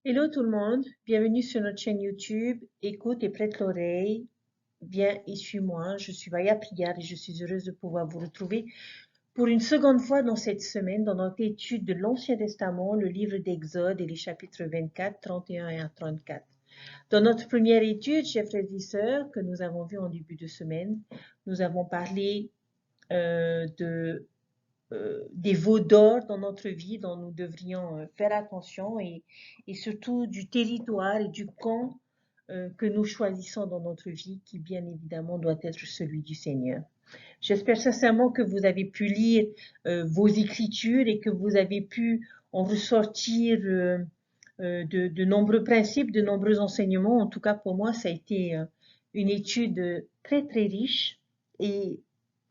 Hello tout le monde, bienvenue sur notre chaîne YouTube. Écoute et prête l'oreille. Viens et suis-moi. Je suis Vaya Prière et je suis heureuse de pouvoir vous retrouver pour une seconde fois dans cette semaine dans notre étude de l'Ancien Testament, le livre d'Exode et les chapitres 24, 31 et 34. Dans notre première étude, chers frères et sœurs, que nous avons vu en début de semaine, nous avons parlé de des veaux d'or dans notre vie dont nous devrions faire attention et surtout du territoire et du camp que nous choisissons dans notre vie qui bien évidemment doit être celui du Seigneur. J'espère sincèrement que vous avez pu lire vos écritures et que vous avez pu en ressortir de nombreux principes, de nombreux enseignements. En tout cas, pour moi, ça a été une étude très, très riche et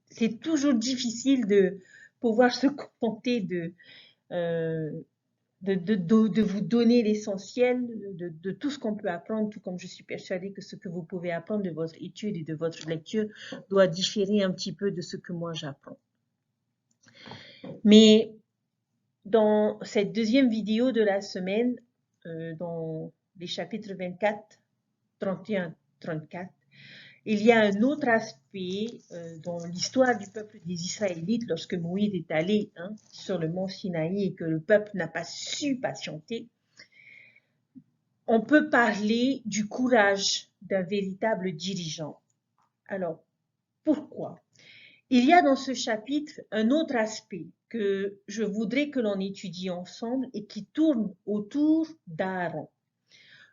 c'est toujours difficile de pouvoir se contenter euh, de vous donner l'essentiel de tout ce qu'on peut apprendre, tout comme je suis persuadée que ce que vous pouvez apprendre de votre étude et de votre lecture doit différer un petit peu de ce que moi j'apprends. Mais dans cette deuxième vidéo de la semaine, dans les chapitres 24, 31, 34, il y a un autre aspect dans l'histoire du peuple des Israélites lorsque Moïse est allé sur le mont Sinaï et que le peuple n'a pas su patienter. On peut parler du courage d'un véritable dirigeant. Alors, pourquoi? Il y a dans ce chapitre un autre aspect que je voudrais que l'on étudie ensemble et qui tourne autour d'Aaron.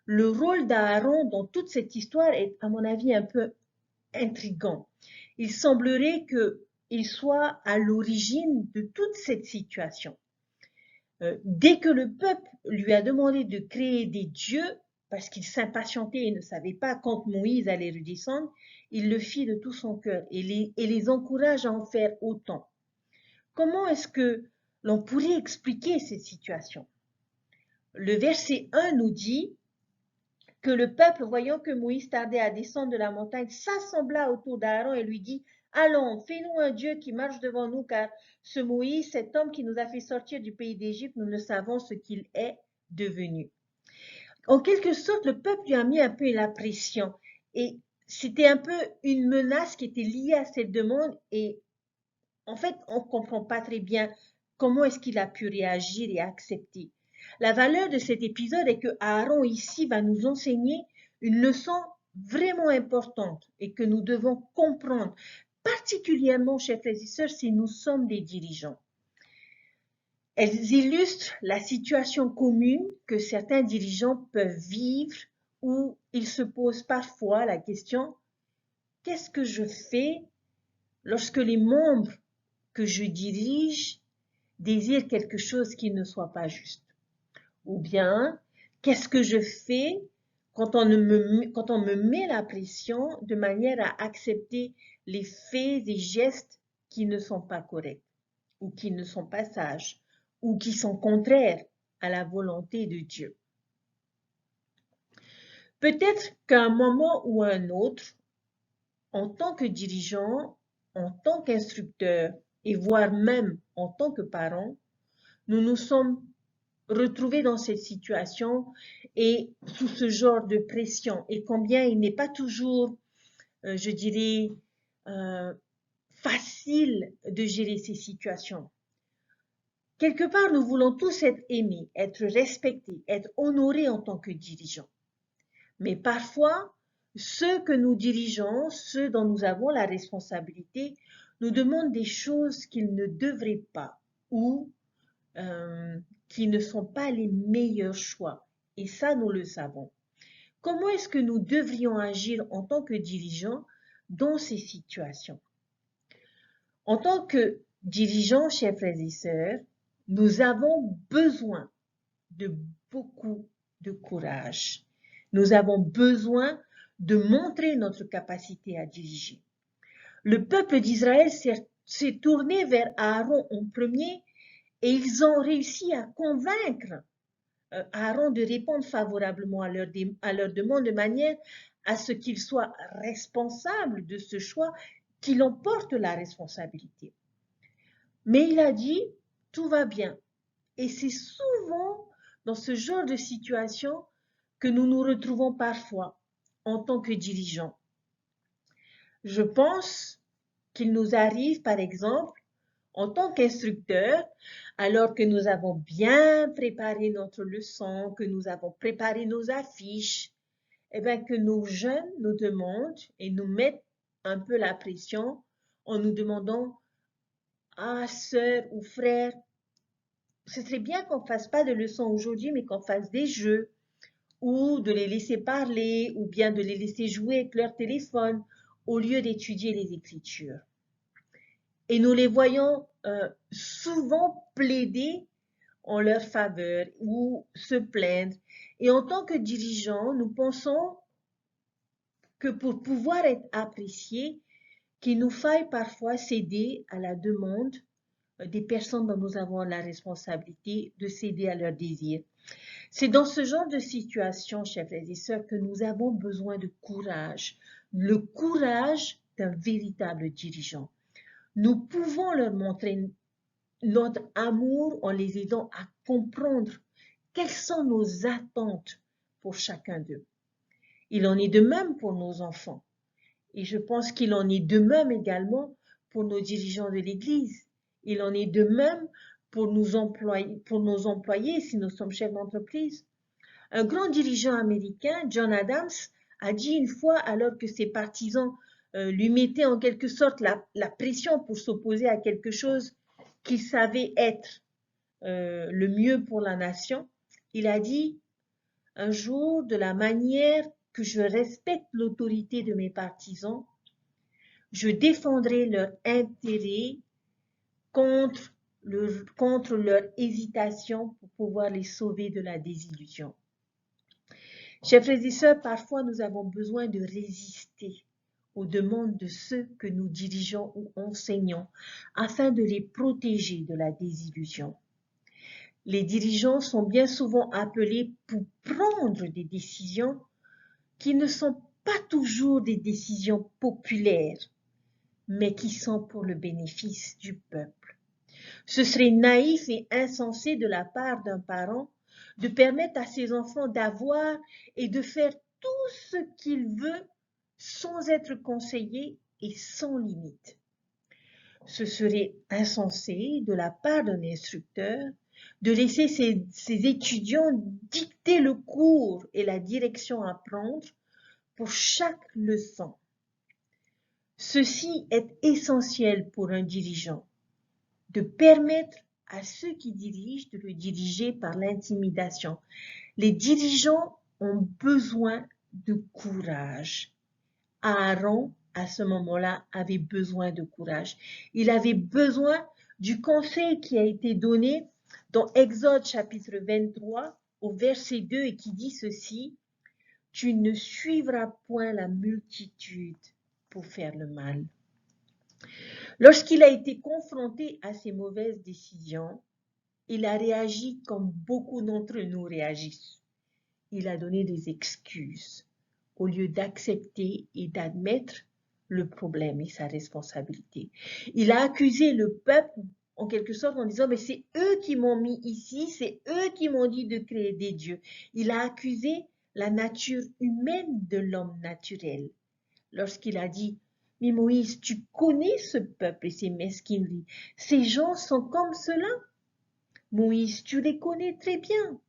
Le rôle d'Aaron dans toute cette histoire est, à mon avis, un peu intrigant. Il semblerait qu'il soit à l'origine de toute cette situation. Dès que le peuple lui a demandé de créer des dieux, parce qu'il s'impatientait et ne savait pas quand Moïse allait redescendre, il le fit de tout son cœur et les encourage à en faire autant. Comment est-ce que l'on pourrait expliquer cette situation? Le verset 1 nous dit que le peuple, voyant que Moïse tardait à descendre de la montagne, s'assembla autour d'Aaron et lui dit, allons, fais-nous un Dieu qui marche devant nous, car ce Moïse, cet homme qui nous a fait sortir du pays d'Égypte, nous ne savons ce qu'il est devenu. En quelque sorte, le peuple lui a mis un peu la pression et c'était un peu une menace qui était liée à cette demande et en fait, on ne comprend pas très bien comment est-ce qu'il a pu réagir et accepter. La valeur de cet épisode est que Aaron ici va nous enseigner une leçon vraiment importante et que nous devons comprendre, particulièrement, chers frères et sœurs, si nous sommes des dirigeants. Elles illustrent la situation commune que certains dirigeants peuvent vivre où ils se posent parfois la question, qu'est-ce que je fais lorsque les membres que je dirige désirent quelque chose qui ne soit pas juste? Ou bien, qu'est-ce que je fais quand on me met la pression de manière à accepter les faits et gestes qui ne sont pas corrects ou qui ne sont pas sages ou qui sont contraires à la volonté de Dieu? Peut-être qu'à un moment ou à un autre, en tant que dirigeant, en tant qu'instructeur et voire même en tant que parent, nous nous sommes retrouvés dans cette situation et sous ce genre de pression et combien il n'est pas toujours, je dirais, euh, facile de gérer ces situations. Quelque part, nous voulons tous être aimés, être respectés, être honorés en tant que dirigeants. Mais parfois, ceux que nous dirigeons, ceux dont nous avons la responsabilité, nous demandent des choses qu'ils ne devraient pas ou qui ne sont pas les meilleurs choix. Et ça, nous le savons. Comment est-ce que nous devrions agir en tant que dirigeants dans ces situations? En tant que dirigeants, chers frères et sœurs, nous avons besoin de beaucoup de courage. Nous avons besoin de montrer notre capacité à diriger. Le peuple d'Israël s'est tourné vers Aaron en premier et ils ont réussi à convaincre Aaron de répondre favorablement à leur demande de manière à ce qu'il soit responsable de ce choix, qu'il en porte la responsabilité. Mais il a dit, tout va bien. Et c'est souvent dans ce genre de situation que nous nous retrouvons parfois en tant que dirigeants. Je pense qu'il nous arrive, par exemple, en tant qu'instructeur, alors que nous avons bien préparé notre leçon, que nous avons préparé nos affiches, eh bien, que nos jeunes nous demandent et nous mettent un peu la pression en nous demandant, ah, sœur ou frère, ce serait bien qu'on ne fasse pas de leçons aujourd'hui, mais qu'on fasse des jeux, ou de les laisser parler, ou bien de les laisser jouer avec leur téléphone, au lieu d'étudier les Écritures. Et nous les voyons souvent plaider en leur faveur ou se plaindre. Et en tant que dirigeants, nous pensons que pour pouvoir être appréciés, qu'il nous faille parfois céder à la demande des personnes dont nous avons la responsabilité de céder à leurs désirs. C'est dans ce genre de situation, chers frères et sœurs, que nous avons besoin de courage, le courage d'un véritable dirigeant. Nous pouvons leur montrer notre amour en les aidant à comprendre quelles sont nos attentes pour chacun d'eux. Il en est de même pour nos enfants. Et je pense qu'il en est de même également pour nos dirigeants de l'Église. Il en est de même pour nos employés si nous sommes chefs d'entreprise. Un grand dirigeant américain, John Adams, a dit une fois, alors que ses partisans lui mettaient en quelque sorte la pression pour s'opposer à quelque chose qu'il savait être le mieux pour la nation, il a dit un jour, de la manière que je respecte l'autorité de mes partisans, je défendrai leur intérêt contre leur hésitation pour pouvoir les sauver de la désillusion. Chers frères et sœurs, parfois nous avons besoin de résister aux demandes de ceux que nous dirigeons ou enseignons afin de les protéger de la désillusion. Les dirigeants sont bien souvent appelés pour prendre des décisions qui ne sont pas toujours des décisions populaires, mais qui sont pour le bénéfice du peuple. Ce serait naïf et insensé de la part d'un parent de permettre à ses enfants d'avoir et de faire tout ce qu'il veut sans être conseillé et sans limite. Ce serait insensé de la part d'un instructeur de laisser ses étudiants dicter le cours et la direction à prendre pour chaque leçon. Ceci est essentiel pour un dirigeant, de permettre à ceux qui dirigent de le diriger par l'intimidation. Les dirigeants ont besoin de courage. Aaron, à ce moment-là, avait besoin de courage. Il avait besoin du conseil qui a été donné dans Exode chapitre 23 au verset 2 et qui dit ceci, « Tu ne suivras point la multitude pour faire le mal. » Lorsqu'il a été confronté à ces mauvaises décisions, il a réagi comme beaucoup d'entre nous réagissent. Il a donné des excuses au lieu d'accepter et d'admettre le problème et sa responsabilité. Il a accusé le peuple en quelque sorte en disant, mais c'est eux qui m'ont mis ici, c'est eux qui m'ont dit de créer des dieux. Il a accusé la nature humaine de l'homme naturel. Lorsqu'il a dit, mais Moïse, tu connais ce peuple et ses mesquineries. Ces gens sont comme cela. Moïse, tu les connais très bien.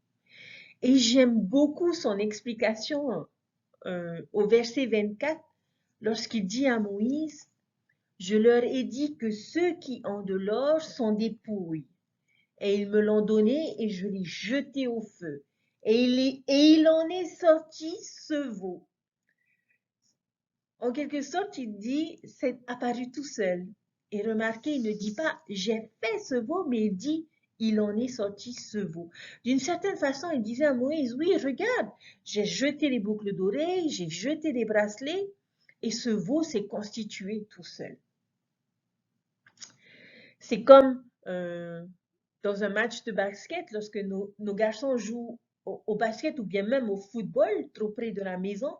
Et j'aime beaucoup son explication au verset 24, lorsqu'il dit à Moïse, « Je leur ai dit que ceux qui ont de l'or sont des pouilles, et ils me l'ont donné et je l'ai jeté au feu, et il en est sorti ce veau. » En quelque sorte, il dit, c'est apparu tout seul. Et remarquez, il ne dit pas, j'ai fait ce veau, mais il dit, il en est sorti ce veau. D'une certaine façon, il disait à Moïse, oui, regarde, j'ai jeté les boucles d'oreilles, j'ai jeté les bracelets, et ce veau s'est constitué tout seul. C'est comme dans un match de basket, lorsque nos garçons jouent au basket ou bien même au football, trop près de la maison,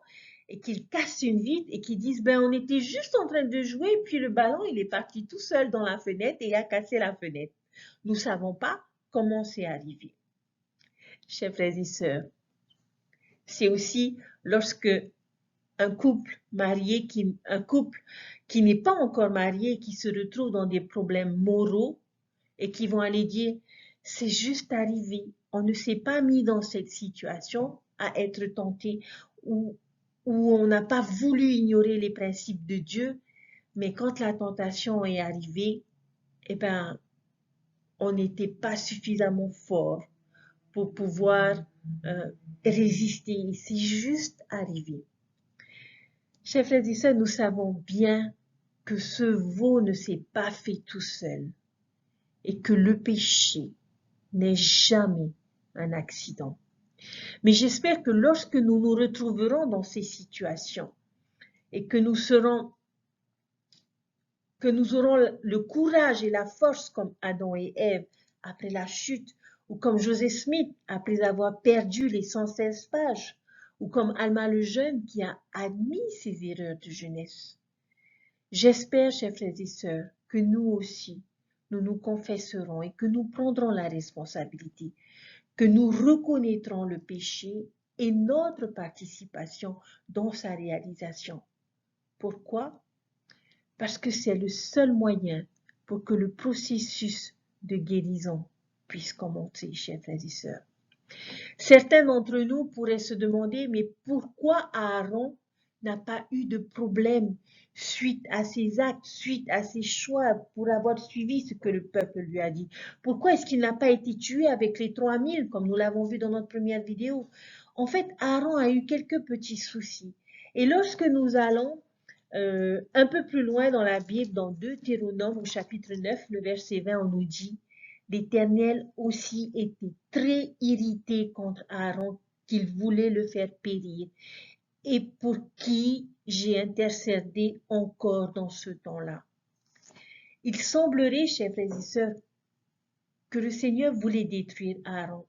et qu'ils cassent une vitre et qu'ils disent, ben on était juste en train de jouer, puis le ballon, il est parti tout seul dans la fenêtre et il a cassé la fenêtre. Nous ne savons pas comment c'est arrivé. chers frères et sœurs. C'est aussi lorsque un couple qui n'est pas encore marié, qui se retrouve dans des problèmes moraux et qui vont aller dire, c'est juste arrivé, on ne s'est pas mis dans cette situation à être tenté ou on n'a pas voulu ignorer les principes de Dieu, mais quand la tentation est arrivée, eh ben, on n'était pas suffisamment fort pour pouvoir résister. C'est juste arrivé. Chers frères et sœurs, nous savons bien que ce veau ne s'est pas fait tout seul et que le péché n'est jamais un accident. Mais j'espère que lorsque nous nous retrouverons dans ces situations et que nous aurons le courage et la force comme Adam et Ève après la chute, ou comme Joseph Smith après avoir perdu les 116 pages, ou comme Alma le Jeune qui a admis ses erreurs de jeunesse. J'espère, chers frères et sœurs, que nous aussi, nous nous confesserons et que nous prendrons la responsabilité, que nous reconnaîtrons le péché et notre participation dans sa réalisation. Pourquoi? Parce que c'est le seul moyen pour que le processus de guérison puisse commencer, chers frères et sœurs. Certains d'entre nous pourraient se demander, mais pourquoi Aaron n'a pas eu de problème suite à ses actes, suite à ses choix, pour avoir suivi ce que le peuple lui a dit? Pourquoi est-ce qu'il n'a pas été tué avec les 3000, comme nous l'avons vu dans notre première vidéo? En fait, Aaron a eu quelques petits soucis. Et lorsque nous allons un peu plus loin dans la Bible, dans Deutéronome au chapitre 9, le verset 20, on nous dit « L'Éternel aussi était très irrité contre Aaron, qu'il voulait le faire périr, et pour qui j'ai intercédé encore dans ce temps-là. » Il semblerait, chers frères et sœurs, que le Seigneur voulait détruire Aaron,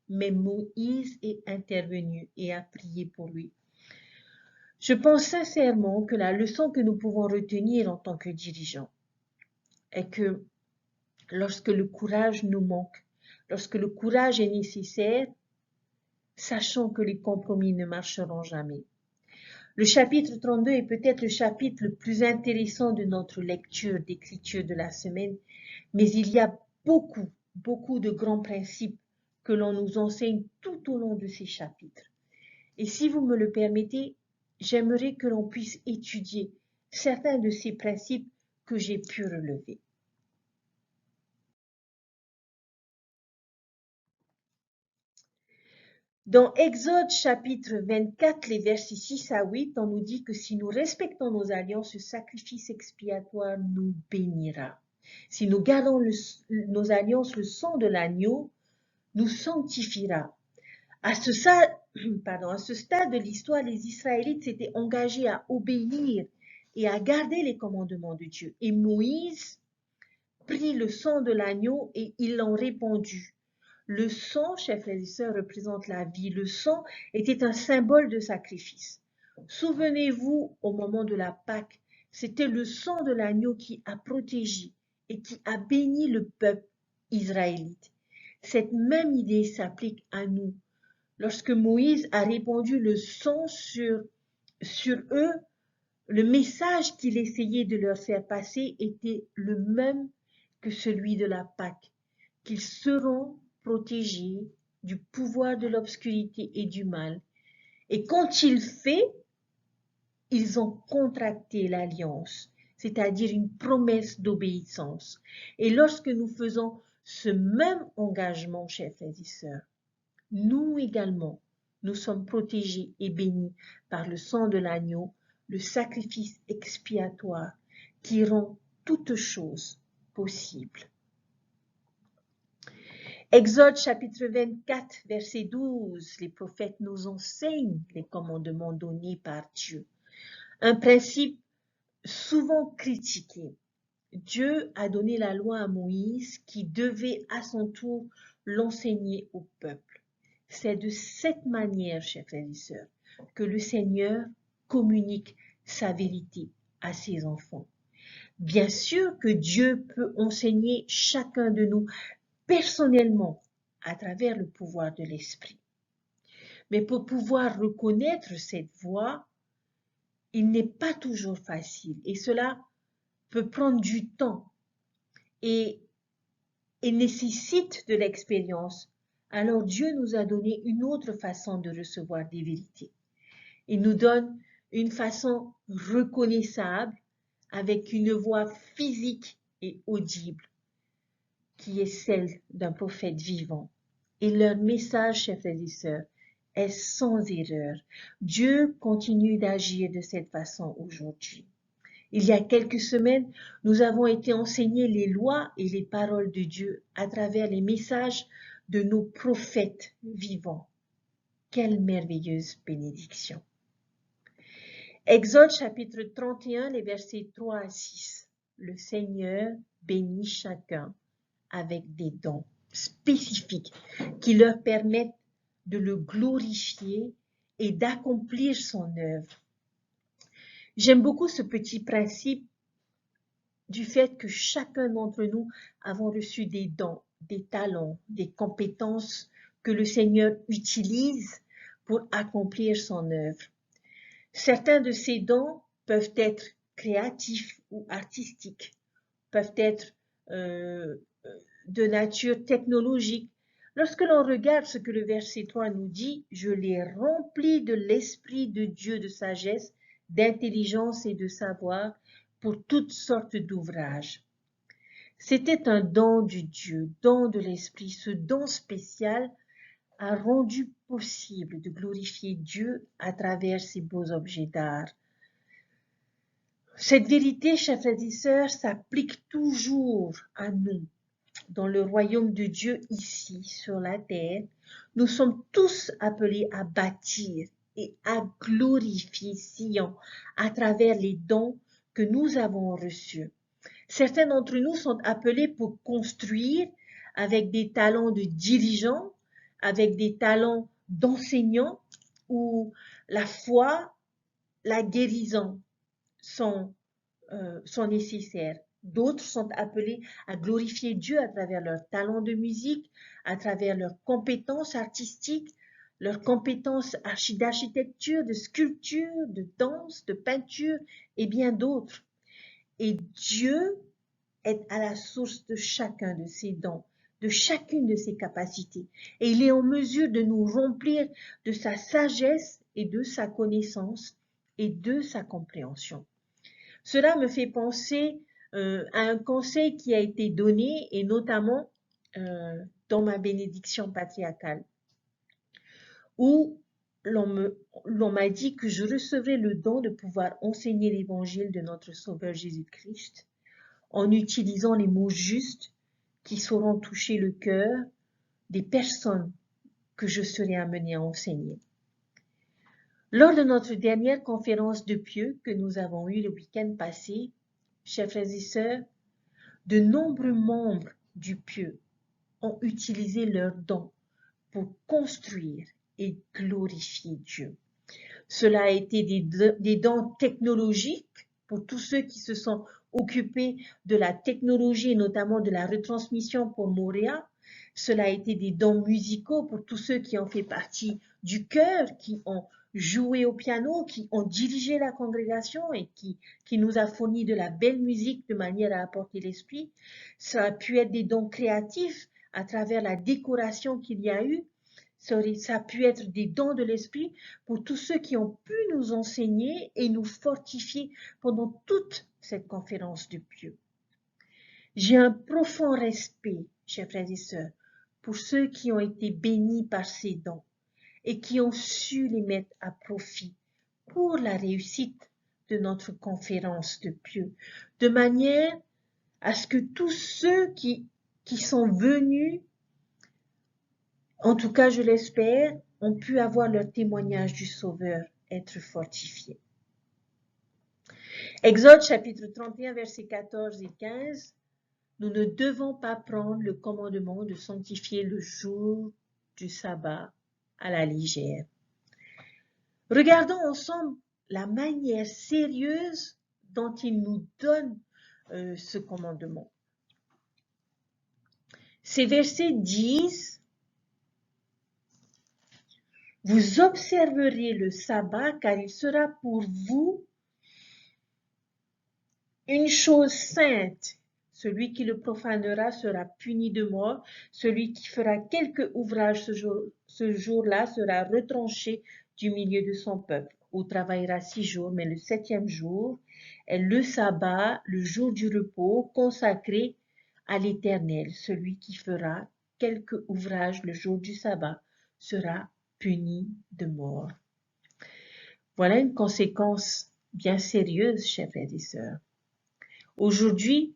mais Moïse est intervenu et a prié pour lui. Je pense sincèrement que la leçon que nous pouvons retenir en tant que dirigeants est que lorsque le courage nous manque, lorsque le courage est nécessaire, sachons que les compromis ne marcheront jamais. Le chapitre 32 est peut-être le chapitre le plus intéressant de notre lecture d'écriture de la semaine, mais il y a beaucoup de grands principes que l'on nous enseigne tout au long de ces chapitres. Et si vous me le permettez, j'aimerais que l'on puisse étudier certains de ces principes que j'ai pu relever. Dans Exode chapitre 24, les versets 6 à 8, on nous dit que si nous respectons nos alliances, ce sacrifice expiatoire nous bénira. Si nous gardons nos alliances, le sang de l'agneau nous sanctifiera. À ce stade de l'histoire, les Israélites s'étaient engagés à obéir et à garder les commandements de Dieu. Et Moïse prit le sang de l'agneau et il l'en répandit. Le sang, chers frères et sœurs, représente la vie. Le sang était un symbole de sacrifice. Souvenez-vous, au moment de la Pâque, c'était le sang de l'agneau qui a protégé et qui a béni le peuple israélite. Cette même idée s'applique à nous. Lorsque Moïse a répandu le sang sur eux, le message qu'il essayait de leur faire passer était le même que celui de la Pâque, qu'ils seront protégés du pouvoir de l'obscurité et du mal. Et quand il fait, ils ont contracté l'alliance, c'est-à-dire une promesse d'obéissance. Et lorsque nous faisons ce même engagement, chers frères et sœurs, nous également, nous sommes protégés et bénis par le sang de l'agneau, le sacrifice expiatoire qui rend toutes choses possibles. Exode chapitre 24, verset 12, les prophètes nous enseignent les commandements donnés par Dieu. Un principe souvent critiqué. Dieu a donné la loi à Moïse qui devait à son tour l'enseigner au peuple. C'est de cette manière, chers frères et sœurs, que le Seigneur communique sa vérité à ses enfants. Bien sûr que Dieu peut enseigner chacun de nous personnellement à travers le pouvoir de l'Esprit. Mais pour pouvoir reconnaître cette voix, il n'est pas toujours facile et cela peut prendre du temps et nécessite de l'expérience. Alors Dieu nous a donné une autre façon de recevoir des vérités. Il nous donne une façon reconnaissable avec une voix physique et audible qui est celle d'un prophète vivant. Et leur message, chers frères et sœurs, est sans erreur. Dieu continue d'agir de cette façon aujourd'hui. Il y a quelques semaines, nous avons été enseignés les lois et les paroles de Dieu à travers les messages de nos prophètes vivants. Quelle merveilleuse bénédiction! Exode chapitre 31, les versets 3 à 6. Le Seigneur bénit chacun avec des dons spécifiques qui leur permettent de le glorifier et d'accomplir son œuvre. J'aime beaucoup ce petit principe du fait que chacun d'entre nous avons reçu des dons, des talents, des compétences que le Seigneur utilise pour accomplir son œuvre. Certains de ces dons peuvent être créatifs ou artistiques, peuvent être de nature technologique. Lorsque l'on regarde ce que le verset 3 nous dit, « Je les remplis de l'Esprit de Dieu de sagesse, d'intelligence et de savoir pour toutes sortes d'ouvrages. » C'était un don du Dieu, don de l'Esprit. Ce don spécial a rendu possible de glorifier Dieu à travers ces beaux objets d'art. Cette vérité, chers frères et sœurs, s'applique toujours à nous. Dans le royaume de Dieu ici, sur la terre, nous sommes tous appelés à bâtir et à glorifier Sion à travers les dons que nous avons reçus. Certains d'entre nous sont appelés pour construire avec des talents de dirigeants, avec des talents d'enseignants, où la foi, la guérison sont nécessaires. D'autres sont appelés à glorifier Dieu à travers leurs talents de musique, à travers leurs compétences artistiques, leurs compétences d'architecture, de sculpture, de danse, de peinture et bien d'autres. Et Dieu est à la source de chacun de ces dons, de chacune de ces capacités. Et il est en mesure de nous remplir de sa sagesse et de sa connaissance et de sa compréhension. Cela me fait penser à un conseil qui a été donné, et notamment dans ma bénédiction patriarcale, où l'on m'a dit que je recevrais le don de pouvoir enseigner l'évangile de notre Sauveur Jésus-Christ en utilisant les mots justes qui sauront toucher le cœur des personnes que je serai amenée à enseigner. Lors de notre dernière conférence de Pieux que nous avons eue le week-end passé, chers frères et sœurs, de nombreux membres du Pieux ont utilisé leurs dons pour construire et glorifier Dieu. Cela a été des dons technologiques pour tous ceux qui se sont occupés de la technologie et notamment de la retransmission pour Moréa. Cela a été des dons musicaux pour tous ceux qui ont fait partie du chœur, qui ont joué au piano, qui ont dirigé la congrégation et qui nous a fourni de la belle musique de manière à apporter l'esprit. Ça a pu être des dons créatifs à travers la décoration qu'il y a eu. Ça a pu être des dons de l'esprit pour tous ceux qui ont pu nous enseigner et nous fortifier pendant toute cette conférence de Pieux. J'ai un profond respect, chers frères et sœurs, pour ceux qui ont été bénis par ces dons et qui ont su les mettre à profit pour la réussite de notre conférence de Pieux, de manière à ce que tous ceux qui sont venus, en tout cas je l'espère, ont pu avoir leur témoignage du Sauveur être fortifié. Exode chapitre 31, versets 14 et 15. Nous ne devons pas prendre le commandement de sanctifier le jour du sabbat à la légère. Regardons ensemble la manière sérieuse dont il nous donne ce commandement. Ces versets disent Vous observerez le sabbat car il sera pour vous une chose sainte. Celui qui le profanera sera puni de mort. Celui qui fera quelque ouvrage ce jour-là sera retranché du milieu de son peuple, où travaillera 6 jours, mais le 7e jour est le sabbat, le jour du repos, consacré à l'Éternel. Celui qui fera quelque ouvrage le jour du sabbat sera puni de mort. Voilà une conséquence bien sérieuse, chers frères et sœurs. Aujourd'hui,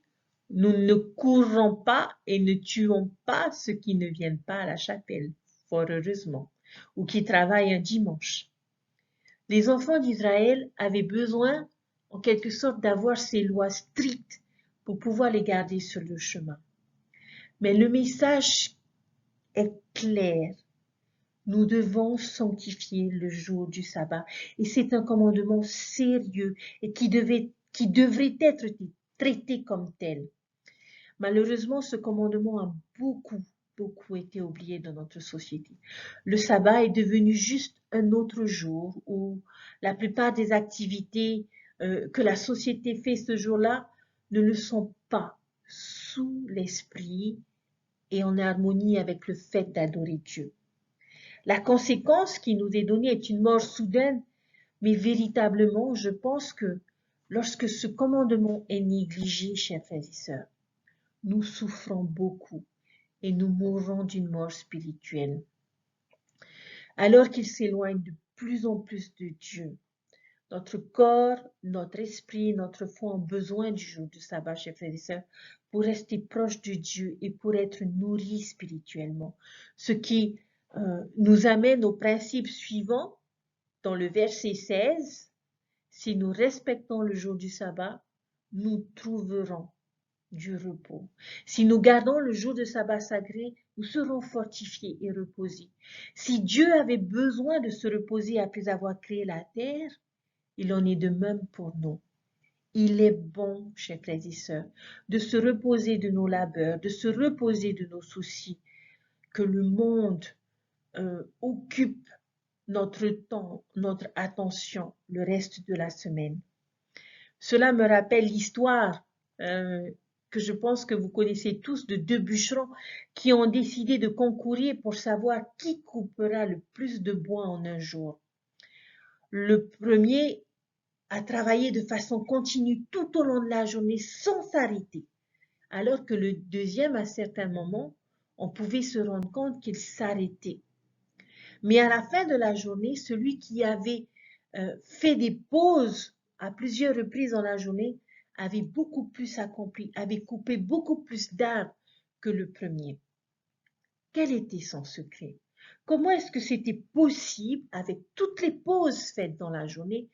nous ne courons pas et ne tuons pas ceux qui ne viennent pas à la chapelle, fort heureusement, ou qui travaillent un dimanche. Les enfants d'Israël avaient besoin, en quelque sorte, d'avoir ces lois strictes pour pouvoir les garder sur le chemin. Mais le message est clair. Nous devons sanctifier le jour du sabbat. Et c'est un commandement sérieux et qui devrait être traité comme tel. Malheureusement, ce commandement a beaucoup été oublié dans notre société. Le sabbat est devenu juste un autre jour où la plupart des activités que la société fait ce jour-là ne le sont pas sous l'esprit et en harmonie avec le fait d'adorer Dieu. La conséquence qui nous est donnée est une mort soudaine, mais véritablement, je pense que lorsque ce commandement est négligé, chers frères et sœurs, nous souffrons beaucoup et nous mourrons d'une mort spirituelle. Alors qu'il s'éloigne de plus en plus de Dieu, notre corps, notre esprit, notre foi ont besoin du jour du sabbat, chers frères et sœurs, pour rester proches de Dieu et pour être nourris spirituellement. Ce qui nous amène au principe suivant, dans le verset 16, si nous respectons le jour du sabbat, nous trouverons du repos. Si nous gardons le jour de sabbat sacré, nous serons fortifiés et reposés. Si Dieu avait besoin de se reposer après avoir créé la terre, il en est de même pour nous. Il est bon, chers frères et sœurs, de se reposer de nos labeurs, de se reposer de nos soucis, que le monde occupe notre temps, notre attention, le reste de la semaine. Cela me rappelle l'histoire que je pense que vous connaissez tous de 2 bûcherons qui ont décidé de concourir pour savoir qui coupera le plus de bois en un jour. Le premier a travaillé de façon continue tout au long de la journée sans s'arrêter, alors que le deuxième, à certains moments, on pouvait se rendre compte qu'il s'arrêtait. Mais à la fin de la journée, celui qui avait fait des pauses à plusieurs reprises dans la journée avait beaucoup plus accompli, avait coupé beaucoup plus d'arbres que le premier. Quel était son secret? Comment est-ce que c'était possible, avec toutes les pauses faites dans la journée,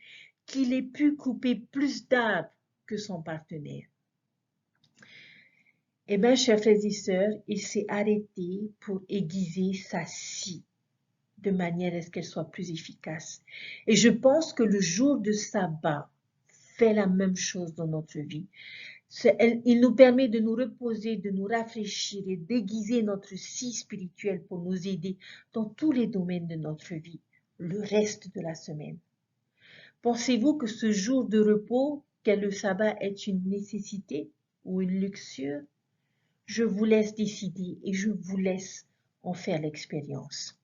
qu'il ait pu couper plus d'arbres que son partenaire? Eh bien, chers frères et sœurs, il s'est arrêté pour aiguiser sa scie de manière à ce qu'elle soit plus efficace. Et je pense que le jour de sabbat fait la même chose dans notre vie. Il nous permet de nous reposer, de nous rafraîchir et d'aiguiser notre scie spirituelle pour nous aider dans tous les domaines de notre vie, le reste de la semaine. Pensez-vous que ce jour de repos, qu'est le sabbat, est une nécessité ou une luxure? Je vous laisse décider et je vous laisse en faire l'expérience.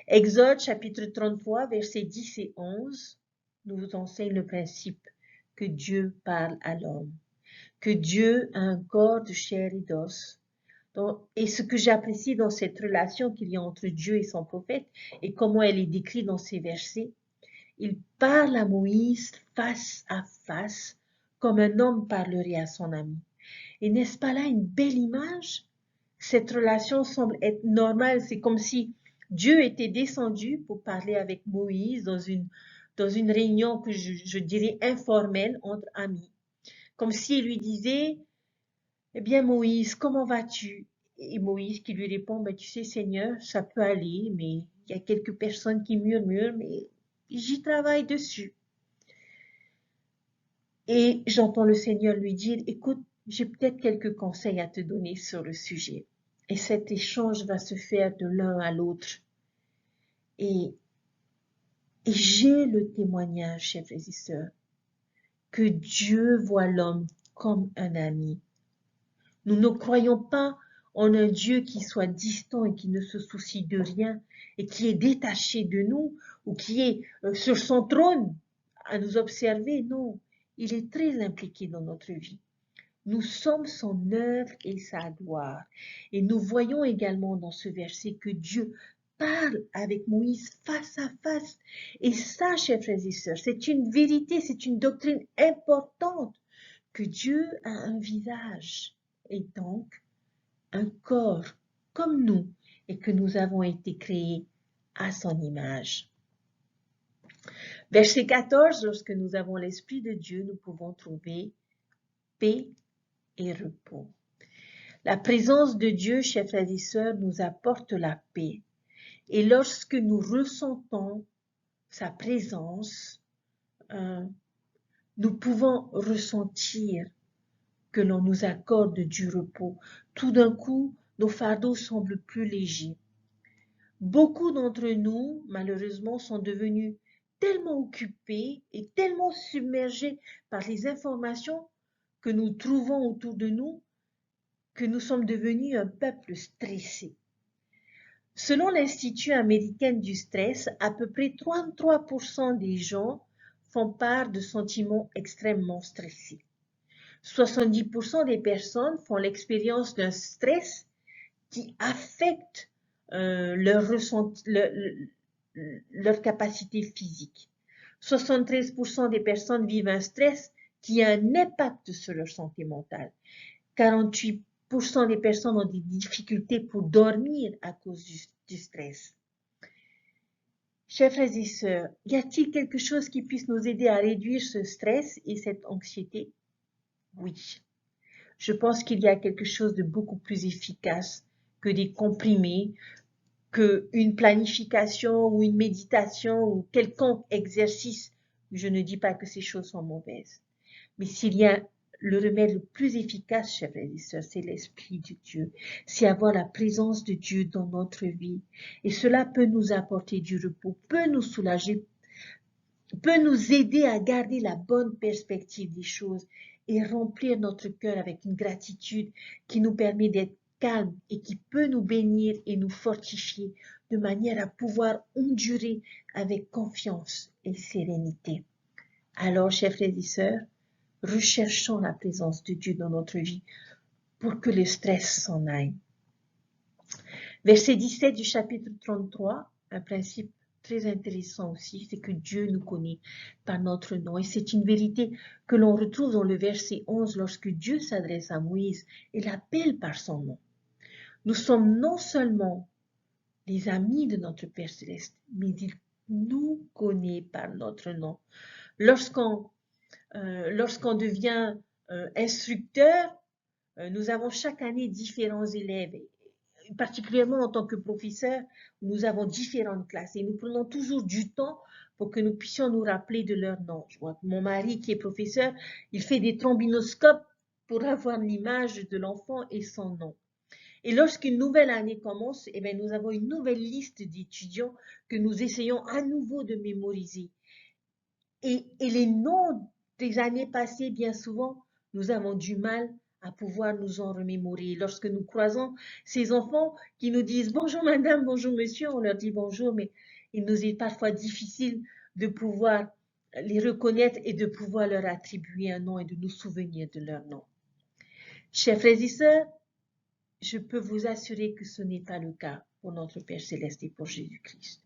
Exode chapitre 33, versets 10 et 11 nous enseigne le principe que Dieu parle à l'homme, que Dieu a un corps de chair et d'os. Et ce que j'apprécie dans cette relation qu'il y a entre Dieu et son prophète et comment elle est décrite dans ces versets, il parle à Moïse face à face comme un homme parlerait à son ami. Et n'est-ce pas là une belle image? Cette relation semble être normale, c'est comme si Dieu était descendu pour parler avec Moïse dans une réunion que je dirais informelle entre amis. Comme s'il lui disait, eh bien Moïse, comment vas-tu? Et Moïse qui lui répond, ben, tu sais Seigneur, ça peut aller, mais il y a quelques personnes qui murmurent, mais j'y travaille dessus. Et j'entends le Seigneur lui dire, écoute, j'ai peut-être quelques conseils à te donner sur le sujet. Et cet échange va se faire de l'un à l'autre. Et, et j'ai le témoignage, chers frères et sœurs, que Dieu voit l'homme comme un ami. Nous ne croyons pas en un Dieu qui soit distant et qui ne se soucie de rien et qui est détaché de nous ou qui est sur son trône à nous observer. Non, il est très impliqué dans notre vie. Nous sommes son œuvre et sa gloire. Et nous voyons également dans ce verset que Dieu parle avec Moïse face à face. Et ça, chers frères et sœurs, c'est une vérité, c'est une doctrine importante que Dieu a un visage et donc un corps comme nous et que nous avons été créés à son image. Verset 14, lorsque nous avons l'Esprit de Dieu, nous pouvons trouver paix et repos. La présence de Dieu, chers frères et sœurs, nous apporte la paix. Et lorsque nous ressentons sa présence, nous pouvons ressentir que l'on nous accorde du repos. Tout d'un coup, nos fardeaux semblent plus légers. Beaucoup d'entre nous, malheureusement, sont devenus tellement occupés et tellement submergés par les informations que nous trouvons autour de nous que nous sommes devenus un peuple stressé. Selon l'Institut américain du stress, à peu près 33% des gens font part de sentiments extrêmement stressés. 70% des personnes font l'expérience d'un stress qui affecte leur capacité physique. 73% des personnes vivent un stress qui a un impact sur leur santé mentale. 48% des personnes ont des difficultés pour dormir à cause du stress. Chers frères et sœurs, y a-t-il quelque chose qui puisse nous aider à réduire ce stress et cette anxiété? Oui. Je pense qu'il y a quelque chose de beaucoup plus efficace que des comprimés, qu'une planification ou une méditation ou quelconque exercice. Je ne dis pas que ces choses sont mauvaises. Mais s'il y a le remède le plus efficace, chers frères et sœurs, c'est l'Esprit de Dieu. C'est avoir la présence de Dieu dans notre vie. Et cela peut nous apporter du repos, peut nous soulager, peut nous aider à garder la bonne perspective des choses et remplir notre cœur avec une gratitude qui nous permet d'être calme et qui peut nous bénir et nous fortifier de manière à pouvoir endurer avec confiance et sérénité. Alors, chers frères et sœurs, recherchons la présence de Dieu dans notre vie pour que le stress s'en aille. Verset 17 du chapitre 33, un principe très intéressant aussi, c'est que Dieu nous connaît par notre nom. Et c'est une vérité que l'on retrouve dans le verset 11 lorsque Dieu s'adresse à Moïse et l'appelle par son nom. Nous sommes non seulement les amis de notre Père Céleste, mais il nous connaît par notre nom. Lorsqu'on devient instructeur, nous avons chaque année différents élèves. Particulièrement en tant que professeur, nous avons différentes classes et nous prenons toujours du temps pour que nous puissions nous rappeler de leur nom. Je vois que mon mari qui est professeur, il fait des trombinoscopes pour avoir l'image de l'enfant et son nom. Et lorsqu'une nouvelle année commence, eh bien, nous avons une nouvelle liste d'étudiants que nous essayons à nouveau de mémoriser. Et les noms des années passées, bien souvent, nous avons du mal à pouvoir nous en remémorer. Lorsque nous croisons ces enfants qui nous disent « Bonjour madame, bonjour monsieur », on leur dit bonjour, mais il nous est parfois difficile de pouvoir les reconnaître et de pouvoir leur attribuer un nom et de nous souvenir de leur nom. Chers frères et sœurs, je peux vous assurer que ce n'est pas le cas pour notre Père Céleste et pour Jésus-Christ.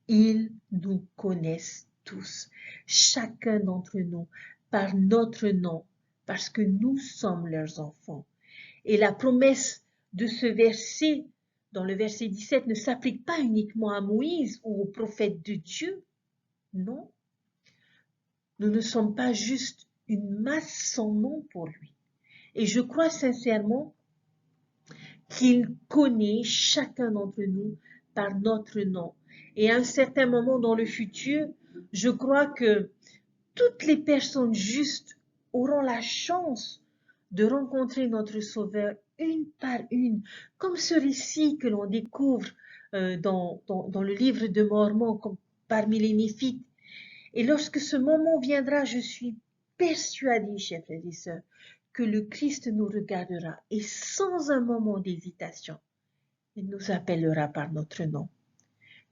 Ils nous connaissent tous, chacun d'entre nous, par notre nom, parce que nous sommes leurs enfants. Et la promesse de ce verset, dans le verset 17, ne s'applique pas uniquement à Moïse ou aux prophètes de Dieu. Non. Nous ne sommes pas juste une masse sans nom pour lui. Et je crois sincèrement qu'il connaît chacun d'entre nous par notre nom. Et à un certain moment dans le futur, je crois que toutes les personnes justes auront la chance de rencontrer notre Sauveur une par une, comme ce récit que l'on découvre dans le livre de Mormon, comme parmi les Néphites. Et lorsque ce moment viendra, je suis persuadée, chers frères et sœurs, que le Christ nous regardera et sans un moment d'hésitation, il nous appellera par notre nom,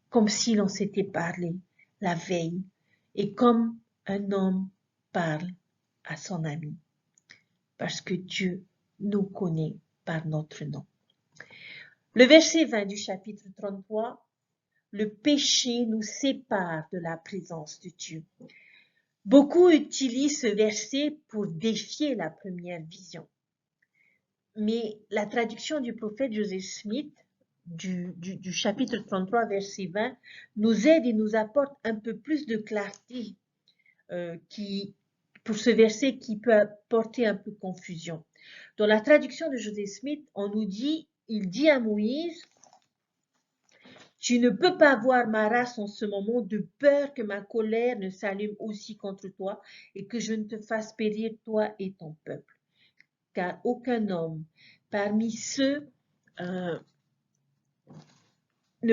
comme si l'on s'était parlé la veille et comme un homme parle à son ami, parce que Dieu nous connaît par notre nom. Le verset 20 du chapitre 33, le péché nous sépare de la présence de Dieu. Beaucoup utilisent ce verset pour défier la première vision. Mais la traduction du prophète Joseph Smith du chapitre 33, verset 20, nous aide et nous apporte un peu plus de clarté pour ce verset qui peut apporter un peu confusion. Dans la traduction de Joseph Smith, on nous dit, il dit à Moïse, tu ne peux pas voir ma race en ce moment de peur que ma colère ne s'allume aussi contre toi et que je ne te fasse périr toi et ton peuple. Car aucun homme parmi ceux ne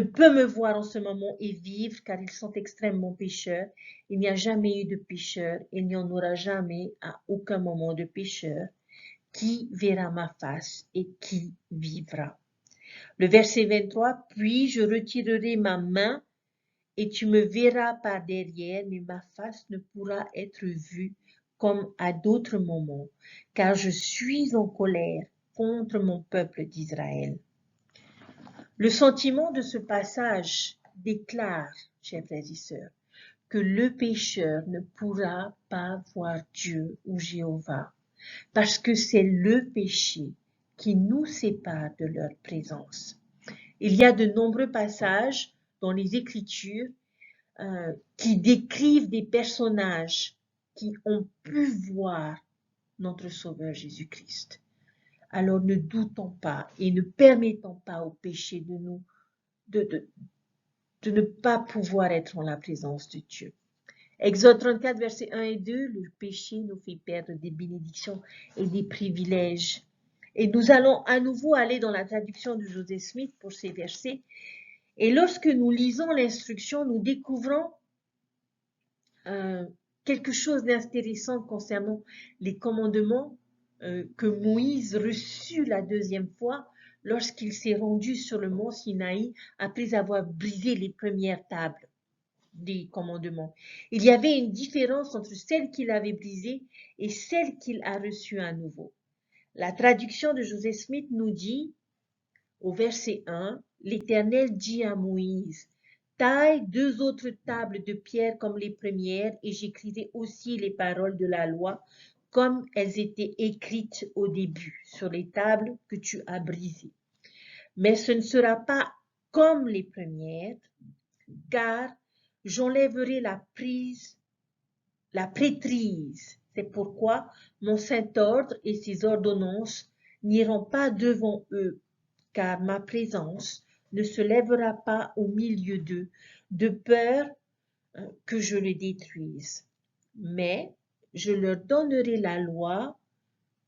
peut me voir en ce moment et vivre, car ils sont extrêmement pécheurs. Il n'y a jamais eu de pécheur, et il n'y en aura jamais à aucun moment de pécheur qui verra ma face et qui vivra. Le verset 23, puis je retirerai ma main et tu me verras par derrière, mais ma face ne pourra être vue comme à d'autres moments, car je suis en colère contre mon peuple d'Israël. Le sentiment de ce passage déclare, chers frères et sœurs, que le pécheur ne pourra pas voir Dieu ou Jéhovah, parce que c'est le péché qui nous sépare de leur présence. Il y a de nombreux passages dans les Écritures qui décrivent des personnages qui ont pu voir notre Sauveur Jésus-Christ. Alors ne doutons pas et ne permettons pas au péché de ne pas pouvoir être en la présence de Dieu. Exode 34, versets 1 et 2, le péché nous fait perdre des bénédictions et des privilèges. Et nous allons à nouveau aller dans la traduction de Joseph Smith pour ces versets. Et lorsque nous lisons l'instruction, nous découvrons quelque chose d'intéressant concernant les commandements que Moïse reçut la deuxième fois lorsqu'il s'est rendu sur le mont Sinaï après avoir brisé les premières tables des commandements. Il y avait une différence entre celles qu'il avait brisées et celles qu'il a reçues à nouveau. La traduction de Joseph Smith nous dit, au verset 1, l'Éternel dit à Moïse, taille 2 autres tables de pierre comme les premières, et j'écrirai aussi les paroles de la loi comme elles étaient écrites au début sur les tables que tu as brisées. Mais ce ne sera pas comme les premières, car j'enlèverai la prêtrise. C'est pourquoi mon saint ordre et ses ordonnances n'iront pas devant eux, car ma présence ne se lèvera pas au milieu d'eux, de peur que je les détruise. Mais je leur donnerai la loi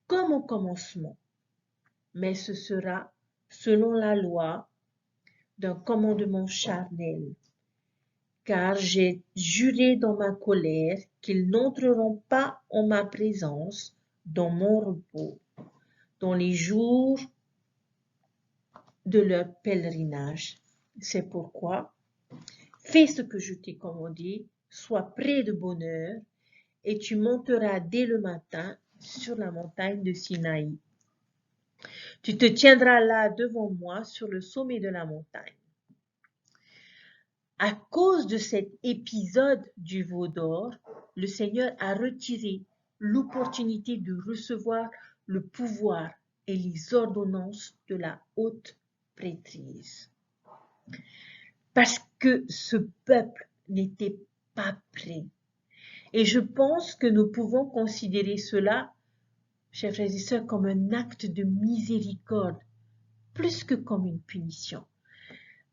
comme au commencement, mais ce sera selon la loi d'un commandement charnel. Car j'ai juré dans ma colère qu'ils n'entreront pas en ma présence dans mon repos, dans les jours de leur pèlerinage. C'est pourquoi, fais ce que je t'ai commandé, sois prêt de bonne heure, et tu monteras dès le matin sur la montagne de Sinaï. Tu te tiendras là devant moi sur le sommet de la montagne. À cause de cet épisode du veau d'or, le Seigneur a retiré l'opportunité de recevoir le pouvoir et les ordonnances de la haute prêtrise. Parce que ce peuple n'était pas prêt. Et je pense que nous pouvons considérer cela, chers frères et sœurs, comme un acte de miséricorde, plus que comme une punition.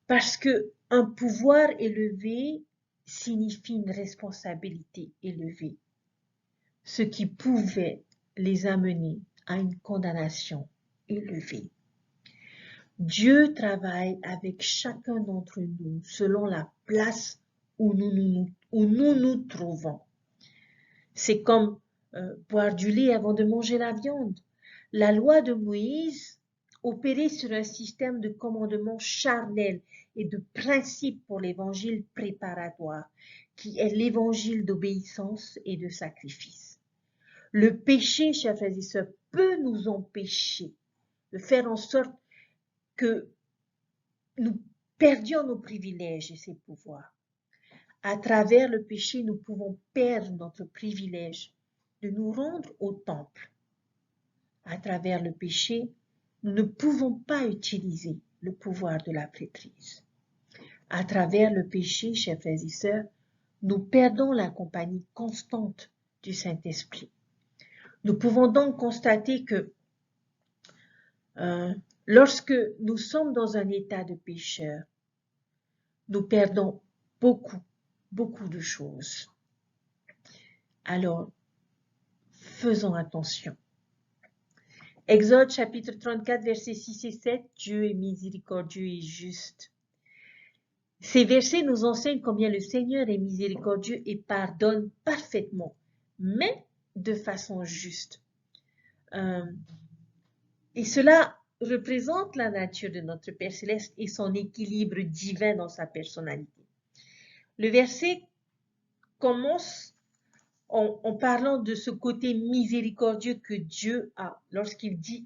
Parce que un pouvoir élevé signifie une responsabilité élevée, ce qui pouvait les amener à une condamnation élevée. Dieu travaille avec chacun d'entre nous selon la place où nous trouvons. C'est comme boire du lait avant de manger la viande. La loi de Moïse opérait sur un système de commandements charnels et de principes pour l'évangile préparatoire, qui est l'évangile d'obéissance et de sacrifice. Le péché, chers frères et sœurs, peut nous empêcher de faire en sorte que nous perdions nos privilèges et ses pouvoirs. À travers le péché, nous pouvons perdre notre privilège de nous rendre au temple. À travers le péché, nous ne pouvons pas utiliser le pouvoir de la prêtrise. À travers le péché, chers frères et sœurs, nous perdons la compagnie constante du Saint-Esprit. Nous pouvons donc constater que lorsque nous sommes dans un état de pécheur, nous perdons beaucoup de choses. Alors, faisons attention. Exode chapitre 34, versets 6 et 7, Dieu est miséricordieux et juste. Ces versets nous enseignent combien le Seigneur est miséricordieux et pardonne parfaitement, mais de façon juste. Et cela représente la nature de notre Père Céleste et son équilibre divin dans sa personnalité. Le verset commence en parlant de ce côté miséricordieux que Dieu a lorsqu'il dit,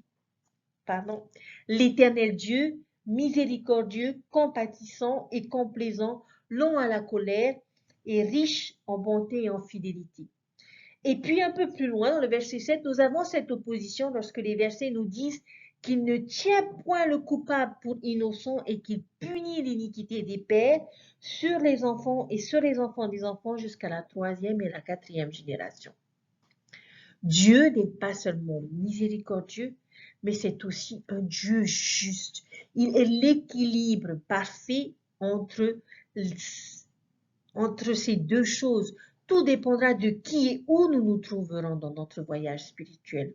l'Éternel Dieu, miséricordieux, compatissant et complaisant, lent à la colère et riche en bonté et en fidélité. Et puis un peu plus loin, dans le verset 7, nous avons cette opposition lorsque les versets nous disent qu'il ne tient point le coupable pour innocent et qu'il punit l'iniquité des pères sur les enfants et sur les enfants des enfants jusqu'à la 3e et la 4e génération. Dieu n'est pas seulement miséricordieux, mais c'est aussi un Dieu juste. Il est l'équilibre parfait entre ces deux choses. Tout dépendra de qui et où nous nous trouverons dans notre voyage spirituel.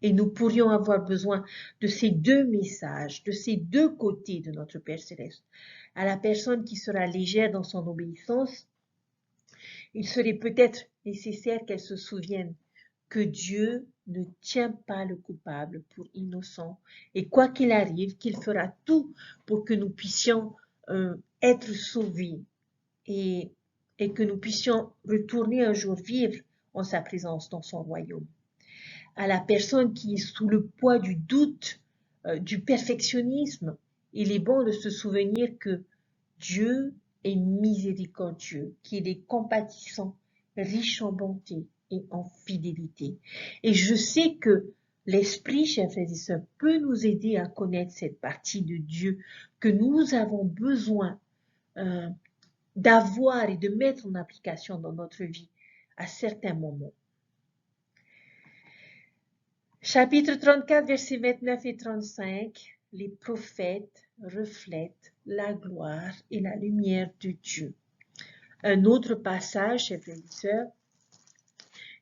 Et nous pourrions avoir besoin de ces deux messages, de ces deux côtés de notre Père Céleste. À la personne qui sera légère dans son obéissance, il serait peut-être nécessaire qu'elle se souvienne que Dieu ne tient pas le coupable pour innocent et quoi qu'il arrive, qu'il fera tout pour que nous puissions être sauvés et que nous puissions retourner un jour vivre en sa présence dans son royaume. À la personne qui est sous le poids du doute, du perfectionnisme, il est bon de se souvenir que Dieu est miséricordieux, qu'il est compatissant, riche en bonté et en fidélité. Et je sais que l'Esprit, chers frères et sœurs, peut nous aider à connaître cette partie de Dieu que nous avons besoin d'avoir et de mettre en application dans notre vie à certains moments. Chapitre 34, versets 29 et 35, les prophètes reflètent la gloire et la lumière de Dieu. Un autre passage, chers frères et sœurs,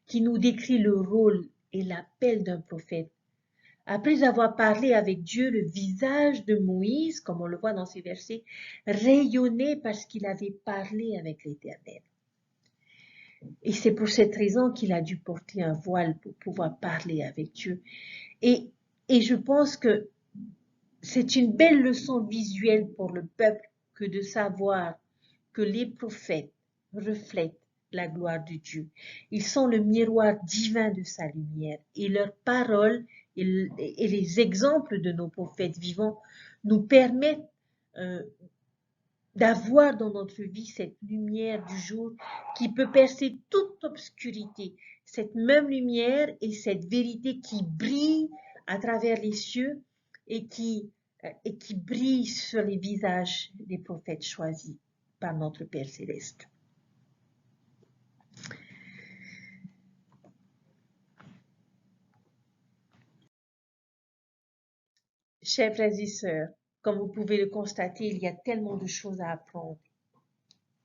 qui nous décrit le rôle et l'appel d'un prophète. Après avoir parlé avec Dieu, le visage de Moïse, comme on le voit dans ces versets, rayonnait parce qu'il avait parlé avec l'Éternel. Et c'est pour cette raison qu'il a dû porter un voile pour pouvoir parler avec Dieu. Et je pense que c'est une belle leçon visuelle pour le peuple que de savoir que les prophètes reflètent la gloire de Dieu. Ils sont le miroir divin de sa lumière et leurs paroles et les exemples de nos prophètes vivants nous permettent d'avoir dans notre vie cette lumière du jour qui peut percer toute obscurité. Cette même lumière et cette vérité qui brille à travers les cieux et qui brille sur les visages des prophètes choisis par notre Père Céleste. Chers frères et sœurs, comme vous pouvez le constater, il y a tellement de choses à apprendre.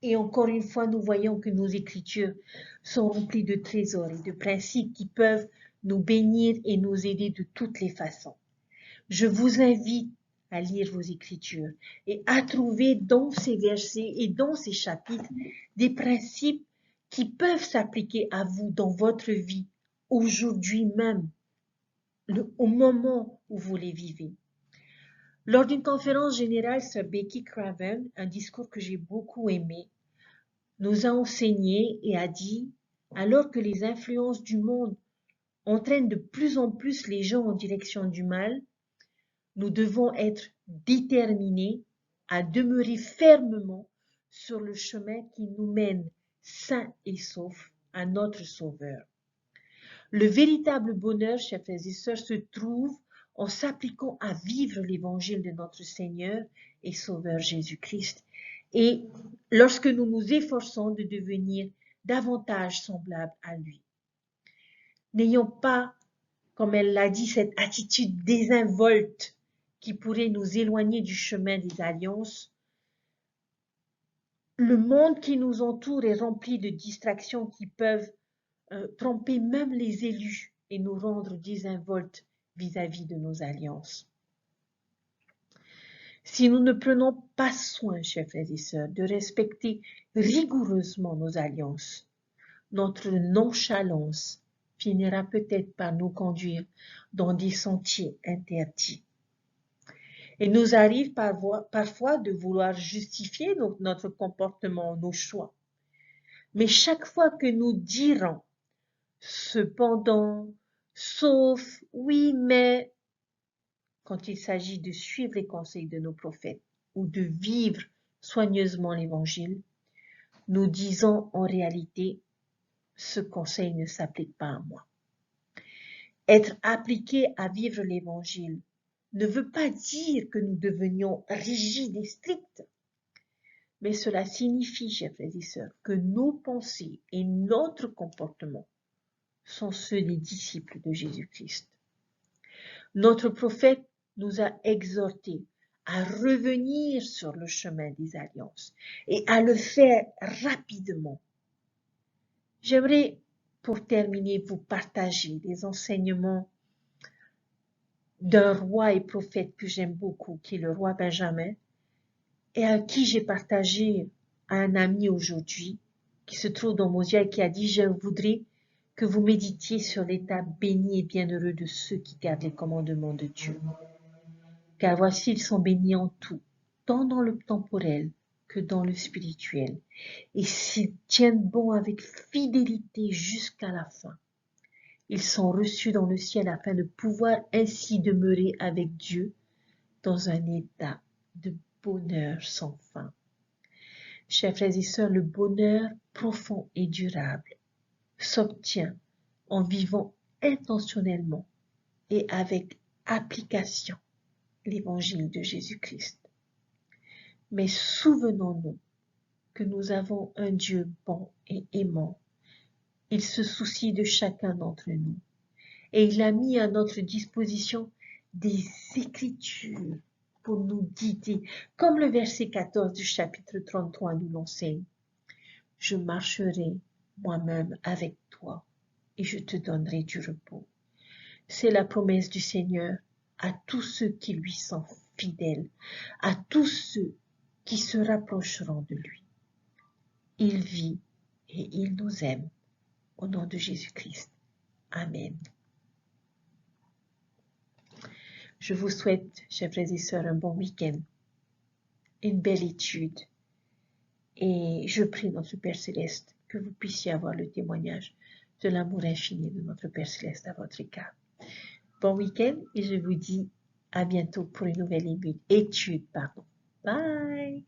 Et encore une fois, nous voyons que nos écritures sont remplies de trésors et de principes qui peuvent nous bénir et nous aider de toutes les façons. Je vous invite à lire vos Écritures et à trouver dans ces versets et dans ces chapitres des principes qui peuvent s'appliquer à vous dans votre vie aujourd'hui même, au moment où vous les vivez. Lors d'une conférence générale, Sir Becky Craven, un discours que j'ai beaucoup aimé, nous a enseigné et a dit, alors que les influences du monde entraînent de plus en plus les gens en direction du mal, nous devons être déterminés à demeurer fermement sur le chemin qui nous mène sains et saufs à notre Sauveur. Le véritable bonheur, chers frères et sœurs, se trouve en s'appliquant à vivre l'évangile de notre Seigneur et Sauveur Jésus-Christ. Et lorsque nous nous efforçons de devenir davantage semblables à lui. N'ayons pas, comme elle l'a dit, cette attitude désinvolte qui pourrait nous éloigner du chemin des alliances. Le monde qui nous entoure est rempli de distractions qui peuvent tromper même les élus et nous rendre désinvoltes vis-à-vis de nos alliances. Si nous ne prenons pas soin, chers frères et sœurs, de respecter rigoureusement nos alliances, notre nonchalance finira peut-être par nous conduire dans des sentiers interdits. Il nous arrive parfois de vouloir justifier notre comportement, nos choix. Mais chaque fois que nous dirons cependant, sauf, oui, mais, quand il s'agit de suivre les conseils de nos prophètes ou de vivre soigneusement l'Évangile, nous disons en réalité, ce conseil ne s'applique pas à moi. Être appliqué à vivre l'Évangile ne veut pas dire que nous devenions rigides et stricts, mais cela signifie, chers frères et sœurs, que nos pensées et notre comportement sont ceux des disciples de Jésus-Christ. Notre prophète nous a exhortés à revenir sur le chemin des alliances et à le faire rapidement. J'aimerais, pour terminer, vous partager des enseignements d'un roi et prophète que j'aime beaucoup, qui est le roi Benjamin, et à qui j'ai partagé à un ami aujourd'hui, qui se trouve dans Mosia et qui a dit « Je voudrais que vous méditiez sur l'état béni et bienheureux de ceux qui gardent les commandements de Dieu. Car voici, ils sont bénis en tout, tant dans le temporel que dans le spirituel. Et s'ils tiennent bon avec fidélité jusqu'à la fin, ils sont reçus dans le ciel afin de pouvoir ainsi demeurer avec Dieu dans un état de bonheur sans fin. » Chers frères et sœurs, le bonheur profond et durable s'obtient en vivant intentionnellement et avec application l'évangile de Jésus-Christ. Mais souvenons-nous que nous avons un Dieu bon et aimant. Il se soucie de chacun d'entre nous et il a mis à notre disposition des Écritures pour nous guider, comme le verset 14 du chapitre 33 nous l'enseigne. « Je marcherai moi-même avec toi et je te donnerai du repos. » C'est la promesse du Seigneur à tous ceux qui lui sont fidèles, à tous ceux qui se rapprocheront de lui. Il vit et il nous aime. Au nom de Jésus-Christ. Amen. Je vous souhaite, chers frères et sœurs, un bon week-end, une belle étude. Et je prie notre Père Céleste que vous puissiez avoir le témoignage de l'amour infini de notre Père Céleste à votre égard. Bon week-end et je vous dis à bientôt pour une nouvelle étude. Bye!